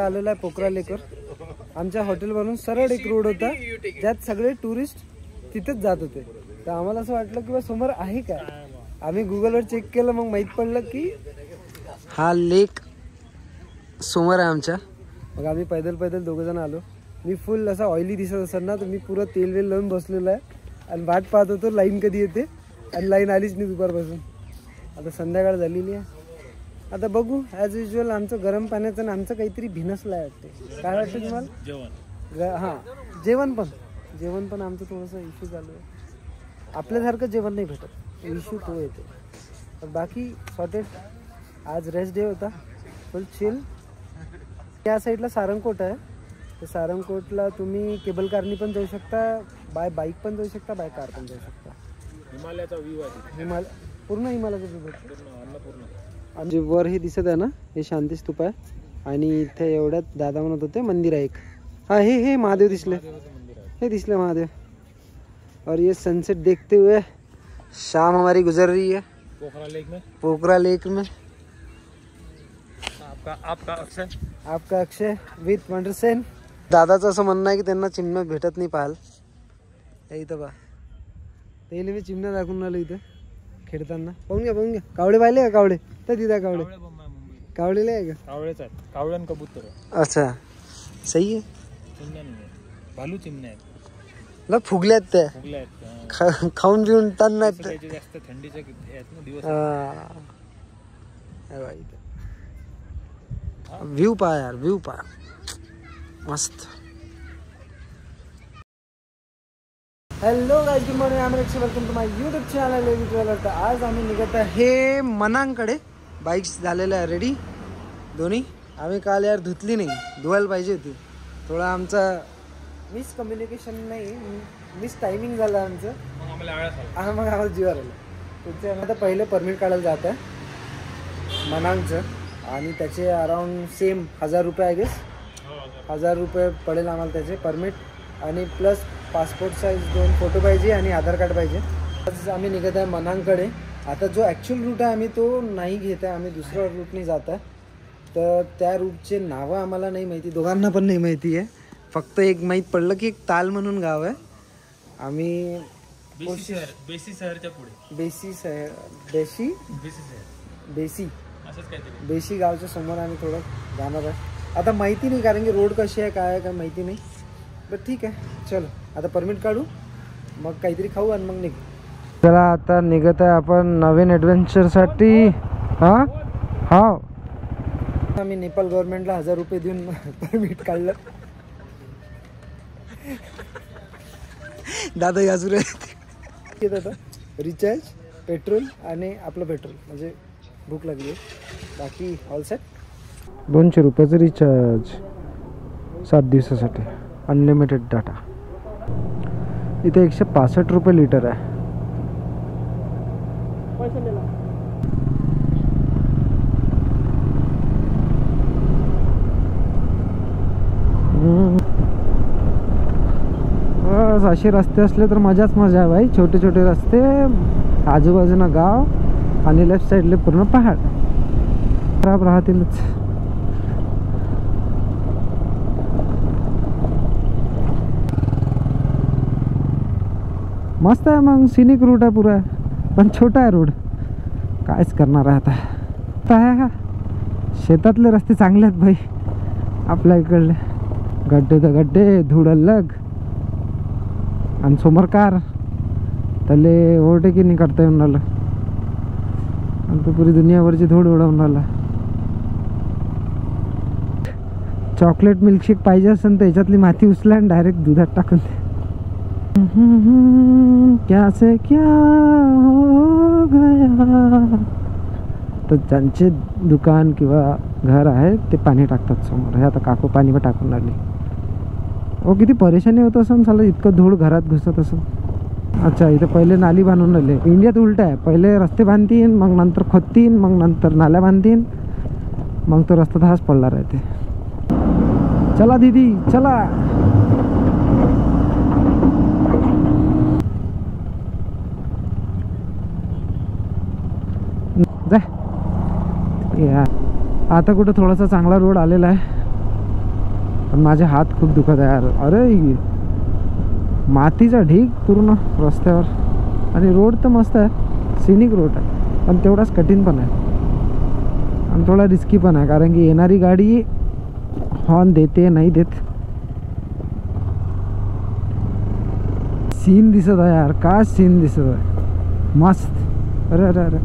आलेला आहे पोखरा लेकवर. आमच्या हॉटेलवरून सरळ एक रोड होता ज्यात सगळे टुरिस्ट तिथेच जात होते. तर आम्हाला असं वाटलं की समोर आहे काय. आम्ही गुगलवर चेक केलं, मग माहीत पडलं की हा लेक समोर आहे आमच्या. मग आम्ही पैदल दोघं जण आलो. मी फुल असा ऑइली दिसत असेल ना, तर मी पुरं तेल वेल लावून बसलेलो आहे आणि वाट पाहत होतो लाईन कधी येते. आणि लाईन आलीच नाही दुपारपासून. आता संध्याकाळ झालेली आहे. आता बघू ॲज युजल आमचं गरम पाण्याचं आणि आमचं काहीतरी भिनसलं आहे वाटते. काय वाटतं तुम्हाला? जेवण. हां, जेवण पण आमचं थोडंसं इश्यू चालू आहे. आपल्यासारखं जेवण नाही भेटत, इश्यू तो येतो. तर बाकी सॉर्टेड. आज रेस्ट डे होता, फुल चिल. त्या साईडला सारंगकोट आहे. तर सारंगकोटला तुम्ही केबल कारनी पण जाऊ शकता, बाय बाईक पण जाऊ शकता, बाय कार पण जाऊ शकता. हिमालयाचा व्ह्यू आहे. पूर्ण हिमालयाचा व्ह्यू भेटतो. आणि वर हे दिसत आहे ना, हे शांती स्तूप आहे. आणि इथे एवढ्यात दादा म्हणत होते मंदिर आहे एक. हाँ, हे महादेव दिसले, हे दिसले महादेव. और ये सनसेट देखते हुए शाम हमारी गुजर रही है पोखरा लेक में. आपका अक्षय विथ वंडरसेन. दादाचं असं म्हणणं आहे की त्यांना चिमण्या भेटत नाही पाहाल. इथं बा पहिले मी चिमण्या दाखवून आलो इथं खेळताना. पाहून घ्या. कावळे पाहिले का? कावळे तर तिथे कावळे कावळेले आहे का? कावळेच आहेत. कावळ्यान कबूतर. अच्छा, सही आहे. चिमण्या नाही, भालू चिमण्या आहेत. ला फुगल्यात त्या, खाऊन पिऊन टन नाहीत. जास्त थंडीचे आहेत ना दिवस. व्ह्यू पहा यार, व्ह्यू पहा मस्त. Hello guys, good morning. I am Rakshi. Welcome to my YouTube channel Levi traveller. तर आज आम्ही निघत आहे मनांकडे. बाईक्स झालेल्या आहे रेडी दोन्ही. आम्ही काल यार धुतली नाही, धुवायला पाहिजे होती. थोडा आमचा मिसकम्युनिकेशन नाही, मिस टायमिंग झालं आमचं. मग आम्हाला जीवार आलं. तुमच्या आता पहिले परमिट काढायला जात आहे मनांगचं. आणि त्याचे अराउंड सेम 1000 रुपये आहे गेस. 1000 रुपये पडेल आम्हाला त्याचे परमिट. आणि प्लस पासपोर्ट साईज 2 फोटो पाहिजे आणि आधार कार्ड पाहिजे. आज आम्ही निघत आहे मनांकडे. आता जो ॲक्च्युअल रूट आहे आम्ही तो नाही घेत आहे, आम्ही दुसऱ्या रूटने जात आहे. तर त्या रूटचे नावं आम्हाला नाही माहिती, दोघांना पण नाही माहिती आहे. फक्त एक माहीत पडलं की एक ताल म्हणून गाव आहे. आम्ही बेसी शहरच्या पुढे बेसी गावच्या समोर आम्ही थोडं जाणार आहे. आता माहिती नाही कारण की रोड कशी आहे काय आहे काय माहिती नाही. बट ठीक आहे, चलो आता परमिट काढू, मग काहीतरी खाऊ आणि मग निघू. चला आता निघत आहे आपण नवीन ॲडव्हेंचरसाठी. हां, आम्ही नेपाळ गव्हर्नमेंटला 1000 रुपये देऊन परमिट काढलं. दादा याजूर येत आता रिचार्ज, पेट्रोल आणि आपलं पेट्रोल म्हणजे भूक लागली आहे. बाकी ऑल सेट. 200 रुपयाचं रिचार्ज 7 दिवसासाठी, अनलिमिटेड डाटा. इथे 165 रुपये लिटर आहे. बस असे रस्ते असले तर मजाच मजा आहे भाई. छोटे छोटे रस्ते, आजूबाजूला गाव आणि लेफ्ट साईडले पूर्ण पहाड. खराब राहतीलच. मस्त आहे. मग सिनिक रूट आहे पुरा, पण छोटा आहे रोड. कायच करणार आहे आता. शेतातले रस्ते चांगले आहेत भाई आपल्या इकडले. गड्डे तर गड्डे, धूळ अलग. आणि समोर कार त्याले ओव्हरटेकिंग नाही करता येऊन राहिलं. आणि तो पुरी दुनियाभरची धूळ उडवून राहिला. चॉकलेट मिल्कशेक पाहिजे असेल तर याच्यातली माती उचला आणि डायरेक्ट दुधात टाकून दे. क्या से क्या हो गया. तर ज्यांचे दुकान किंवा घर आहे ते पाणी टाकतात समोर. हे आता काकू पाणी पण टाकून राहिली. ओ किती परेशानी होत असं साला, इतकं धूळ घरात घुसत असं. अच्छा, इथं पहिले नाली बांधून राहिले. इंडियात उलट आहे, पहिले रस्ते बांधतीन, मग नंतर खोदतीन, मग नंतर नाल्या बांधतीन, मग तो रस्ता तसाच पडला राहते. चला दीदी चला. आता कुठं थोडासा चांगला रोड आलेला आहे. पण माझे हात खूप दुखत आहे यार. अरे मातीचा ढीग पूर्ण रस्त्यावर. आणि रोड तर मस्त आहे, सिनिक रोड आहे, पण तेवढाच कठीण पण आहे आणि थोडा रिस्की पण आहे, कारण की येणारी गाडी हॉर्न देते नाही देत. सीन दिसत आहे यार, का सीन दिसत आहे मस्त. अरे अरे अरे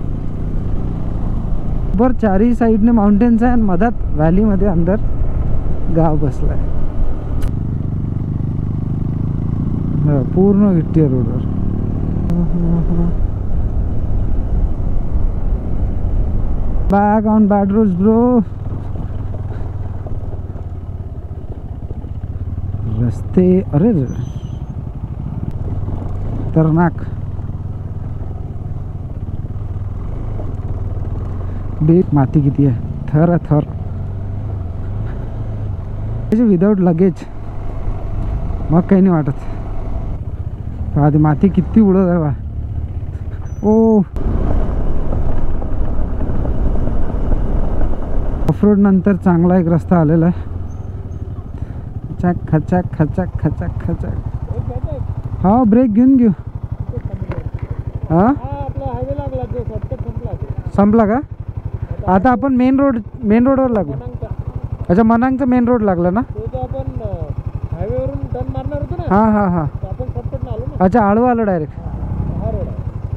बर चारही साईडने माउंटेन्स आहे आणि मधात व्हॅलीमध्ये अंदर गाव बसला आहे. पूर्ण गिट्टी आहे रोडवर. Back on bad roads bro. रस्ते अरे खतरनाक. बेक माती किती आहे, थर आहे थर. विदाउट लगेज मग काही नाही वाटत. आधी माती किती उडत आहे बा. ओ ऑफरोड नंतर चांगला एक रस्ता आलेला आहे. खचाक खचाक खचाक खचाक खचाक. हा ब्रेक घेऊन घेऊ. हा संपला का आता? आपण मेन रोडवर लागलो. अच्छा मनांगचा मेन रोड लागला ना. हां हां हां अच्छा आळवा आलो डायरेक्ट.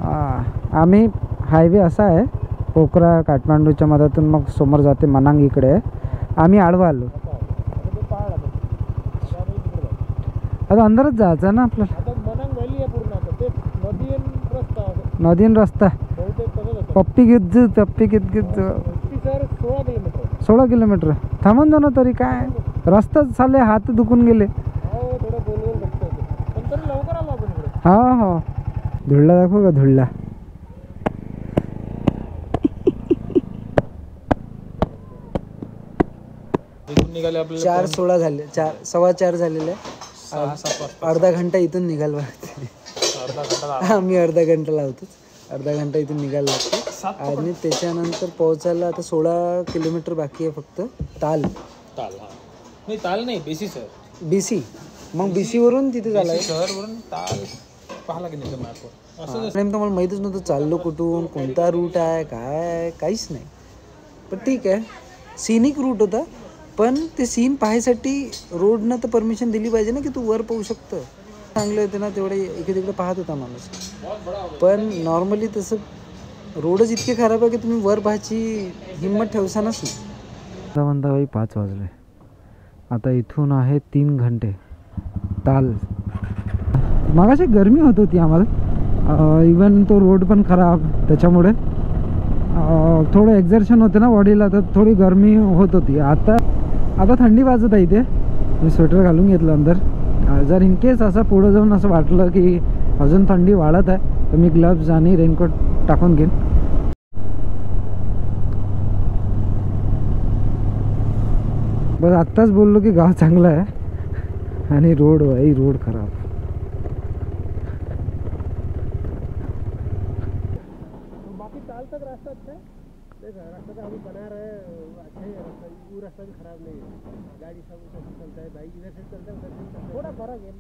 हां आम्ही हायवे असा आहे पोखरा काठमांडूच्या मधातून मग समोर जाते मनांग इकडे. आम्ही आळवा आलो. आता अंदरच जायचं ना आपल्याला. नदीन रस्ता पप्पी घेत पप्पी घेत घेत 16 किलोमीटर. थांबून जाणं तरी काय रस्ताच झाले, हात दुखून गेले. हा हो धुळला दाखव का धुळला. निघाले आपले 4:16 झाले, 4:15 झालेले. अर्धा घंटा इथून निघाल आम्ही. अर्धा घंटा लावतो, अर्धा घंटा इथून निघायला लागतो. आणि त्याच्यानंतर पोहोचायला आता 16 किलोमीटर बाकी आहे फक्त. ताल नाही ताल नाही बेसी सर. BC मग BC वरून तिथे झालं शहरवरून ताल पाहायला गेले मॅपवर. असं मला माहीतच नव्हतं चाललो कुठून, कोणता रूट आहे काय काहीच नाही. पण ठीक आहे सिनिक रूट होता. पण ते सीन पाहायसाठी रोडनं तर परमिशन दिली पाहिजे ना की तू वर पाहू शकतं. चांगले होते ना तेवढे इकडे तिकडे पाहत होता माणूस. पण नॉर्मली तसं रोडच इतके खराब आहे की तुम्ही वर पाहायची हिंमत ठेवसानच नाही. म्हणता बाई 5 वाजले. आता इथून आहे 3 घंटे ताल. मगाशी गरमी होत होती आम्हाला. इवन तो रोड पण खराब त्याच्यामुळे थोडं एक्झर्शन होते ना बॉडीला, तर थोडी गरमी होत होती. आता थंडी वाजत आहे इथे. मी स्वेटर घालून घेतलं अंदर. जर इन केस असं पुढं जाऊन असं वाटलं की अजून थंडी वाढत आहे तर मी ग्लव्ज आणि रेनकोट टाकून घेईन. बस आत्ताच बोललो की गाव चांगलं आहे आणि रोड खराब. बाकी ताल तक रास्ता अच्छा है, रास्ता तो अभी बना रहे अच्छा ही रास्ता. वो रास्ता भी खराब नहीं है, गाड़ी सब चलता है, बाइक इधर से चलता है उधर से चलता है. थोड़ा फर्क है.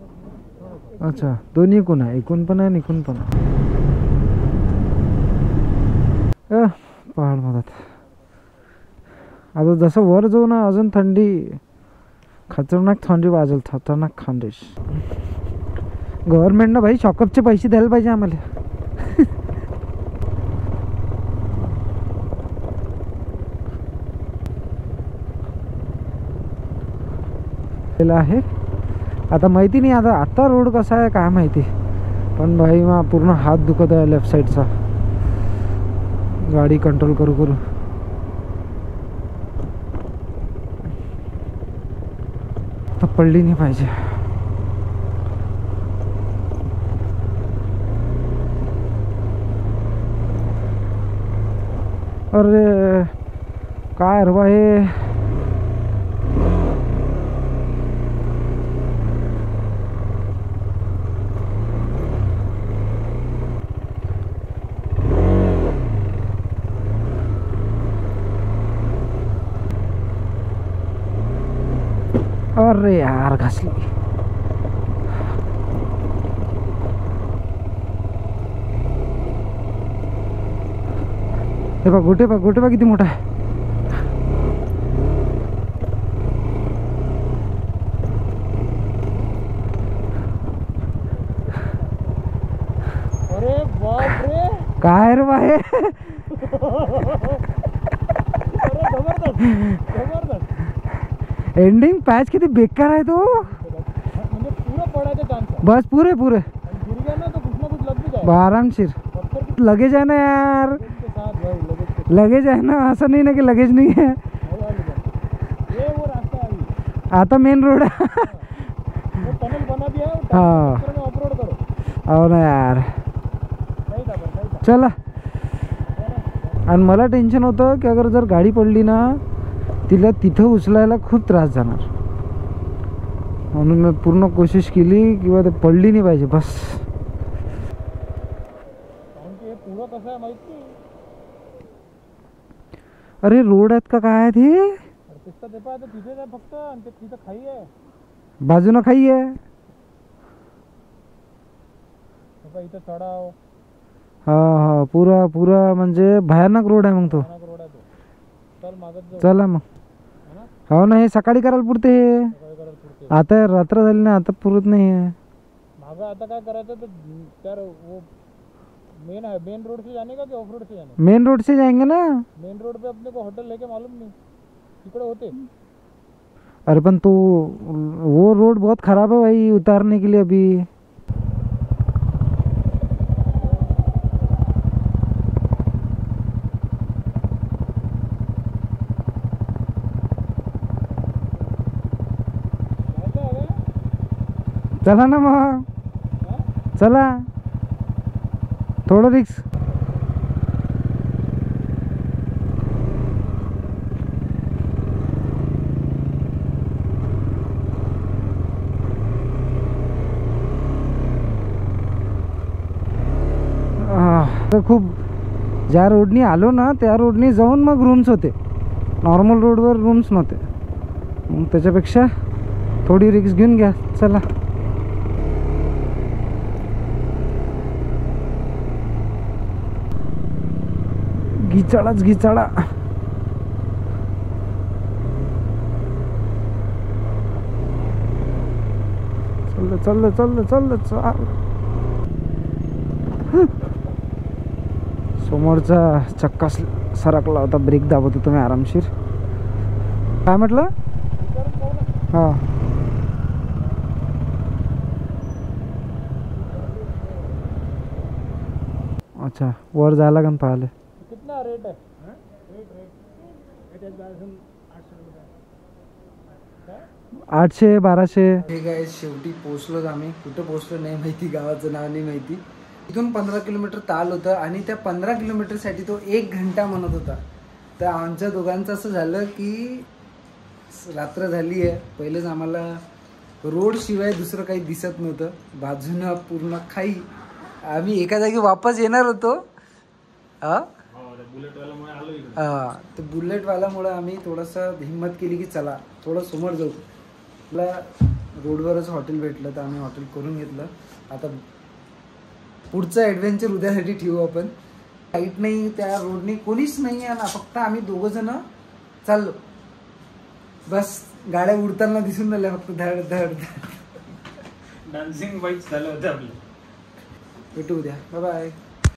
अच्छा दोन्ही कोण आहे, इकून पण आहे आणि इकून पण आहे. पहाड मधात आता जसं वर जाऊ ना अजून थंडी खतरनाक थंडी वाजेल. खतरनाक खानदेश. गव्हर्नमेंटनं भाई शॉकअपचे पैसे द्यायला पाहिजे आम्हाला. आहे आता माहिती नाही. आता रोड कसा आहे काय माहिती. पण भाई मग पूर्ण हात दुखत आहे लेफ्ट साईडचा गाडी कंट्रोल करू करू. तर पडली नाही पाहिजे. अरे काय रे हे. अरे यार घासली. हे बघ गोटे बघ किती मोठा आहे. अरे बाप रे, काय रे बाहे. एंडिंग पॅच किती बेकार आहे तो. म्हणजे पुरा पडायचा चान्स. बस पुरे गिर गया ना तो कुछ ना कुछ लग भी जाए. आरामशीर. लगेज आहे ना यार, लगेज आहे ना, असं नाही ना की लगेज नाही आहे. ये वो रास्ता है अभी. आता मेन रोड आहे. वो टनल बना दिया है. हाँ. में ऑफ-रोड करो. हो ना यार. सही था. चला. आणि मला टेन्शन होतं की अगर जर गाडी पडली ना तिला तिथं उचलायला खूप त्रास जाणार, म्हणून मी पूर्ण कोशिश केली किंवा ते पडली नाही पाहिजे बस. कारण की हे पुरा कसं आहे माहिती. अरे रोड आहेत का काय आहेत हे. तिथं ते पाहतो तिथेच आहे फक्त, आणि ते तिथं खाई आहे. बाजूनं खाई आहे. इथं चढाव. हा पुरा म्हणजे भयानक रोड आहे मग तो. रोड आहे तो. चल मागत जाऊ. चला मग. हो ना, हे सकाळी करायला पुरते हे. आता रात्र झाली ना, आता पुरत नाही आहे. मागं आता काय करायचं तर त्यार वो मेन रोड से जाने का कि ऑफ रोड से जाने. मेन रोड से जाएंगे ना. मेन रोड पे अपने को होटल लेके मालूम नहीं तिकडे होते. अरे पण तो वो रोड बहुत खराब है भाई उतारने के लिए अभी. चला ना मग, चला. थोडं रिक्स. खूप ज्या रोडनी आलो ना त्या रोडनी जाऊन मग रूम्स होते. नॉर्मल रोडवर रूम्स नव्हते. मग त्याच्यापेक्षा थोडी रिक्स घेऊन घ्या. चला. घिचाळा. चाल. समोरचा चक्का सरकला होता, ब्रेक दाबत होतो मी आरामशीर. काय म्हटलं. हा अच्छा, वर जायला का पाहिले. कितना रेट है. रेट 800-1200. हे काय शेवटी पोहोचलोच आम्ही. कुठं पोहोचलो नाही माहिती, गावाचं नाव नाही माहिती. इथून 15 किलोमीटर ताल होतं आणि त्या 15 किलोमीटरसाठी तो 1 घंटा म्हणत होता. तर आमच्या दोघांचं असं झालं की रात्र झाली आहे. पहिलेच आम्हाला रोड शिवाय दुसरं काही दिसत नव्हतं. बाजूनं पूर्ण खाई. आम्ही एका जागी वापस येणार होतो. ते बुलेटवाल्यामुळे आम्ही थोडंसं हिंमत केली की चला थोडं समोर जाऊ. मला रोडवरच हॉटेल भेटलं तर आम्ही हॉटेल करून घेतलं. आता पुढचं ॲडव्हेंचर उद्यासाठी ठेवू आपण. लाईट नाही, त्या रोडनी कोणीच नाही आहे ना, फक्त आम्ही दोघं जण चाललो. बस गाड्या उडताना दिसून राहिल्या फक्त धड धड. डान्सिंग बाईक्स झालं होतं आपलं. भेटू उद्या. Bye bye.